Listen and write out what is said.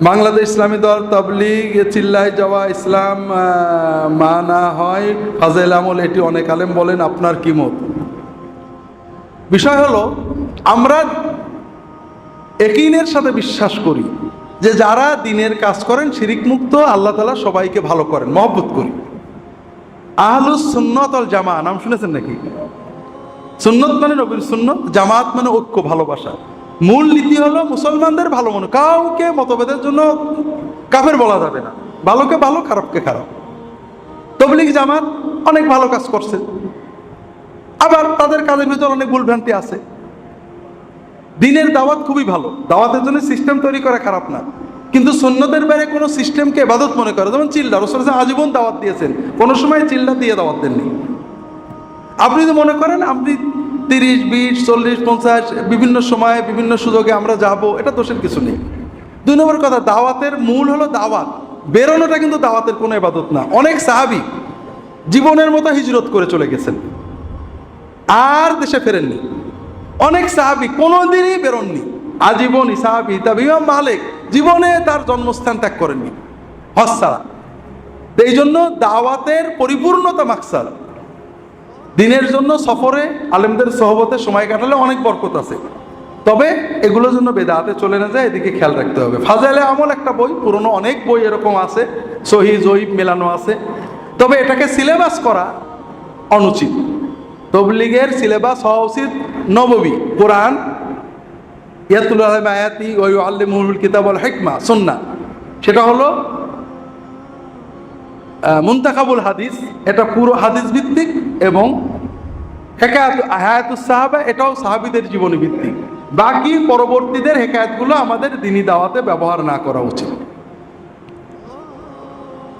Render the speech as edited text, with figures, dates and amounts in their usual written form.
বাংলাদেশ ইসলামী দল তাবলীগ চিল্লায় যাওয়া ইসলাম মানা হয় ফাজেল আমল, এটি অনেক আলেম বলেন, আপনার কি মত? বিষয় হলো, আমরা ইয়াকিনের সাথে বিশ্বাস করি যে যারা দ্বীনের কাজ করেন শিরিক মুক্ত, আল্লাহ তাআলা সবাইকে ভালো করেন, মহব্বত করি। আহলুস সুন্নাত ওয়াল জামাত নাম শুনেছেন নাকি? সুন্নত মানে নবীর সুন্নত, জামাত মানে ঐক্য, ভালোবাসা। মূল নীতি হলো মুসলমানদের ভালো মনে, কাউকে মতভেদের জন্য কাফের বলা যাবে না, ভালোকে ভালো, খারাপকে খারাপ। তাবলীগ জামাত অনেক ভালো কাজ করছে, আবার তাদের কাজের ভিতর অনেক ভুলভ্রান্তি আছে। দ্বীনের দাওয়াত খুবই ভালো, দাওয়াতের জন্য সিস্টেম তৈরি করা খারাপ না, কিন্তু সুন্নতের বাইরে কোনো সিস্টেমকে ইবাদত মনে করে, যেমন চিল্লা, রাসূল সাল্লাল্লাহু আলাইহি ওয়াসাল্লাম আজীবন দাওয়াত দিয়েছেন, কোনো সময় চিল্লা দিয়ে দাওয়াত দেননি। আপনি যদি মনে করেন আপনি 30, 20, 40, 50 বিভিন্ন সময়ে বিভিন্ন সুযোগে আমরা যাব, এটা দোষের কিছু নেই। 2 নম্বর কথা, দাওয়াতের মূল হলো দাওয়াত, বেরোনোটা কিন্তু দাওয়াতের কোনো ইবাদত না। অনেক সাহাবী জীবনের মতো হিজরত করে চলে গেছেন, আর দেশে ফেরেননি। অনেক সাহাবী কোনোদিনই বেরোননি, আজীবনই সাহাবী। তবে ইমাম মালিক জীবনে তার জন্মস্থান ত্যাগ করেননি, হজ ছাড়া। এই জন্য দাওয়াতের পরিপূর্ণতা মাকসাদ। দ্বীনের জন্য সফরে আলেমদের সহবতে সময় কাটালে অনেক বরকত আছে, তবে এগুলোর জন্য বেদাতে চলে না যায়, এদিকে খেয়াল রাখতে হবে। ফাজাইলে আমল একটা বই, পুরনো অনেক বই এরকম আছে, সহিহ জয়ীফ মেলানো আছে, তবে এটাকে সিলেবাস করা অনুচিত। তাবলীগের সিলেবাস হওয়া উচিত নববী, কোরআন, ইয়াতুল আলাইহিম আয়াতি ওয়া ইউআল্লিমুহুল কিতাব ওয়াল হিকমা, সুন্নাহ। সেটা হলো মুনতাখাবুল হাদিস, এটা পুরো হাদিস ভিত্তিক, এবং হায়াতুস সাহাবা, এটাও সাহাবীদের জীবনী ভিত্তিক। বাকি পরবর্তীদের হেকায়াতগুলো আমাদের দ্বীনি দাওয়াতে ব্যবহার না করা উচিত।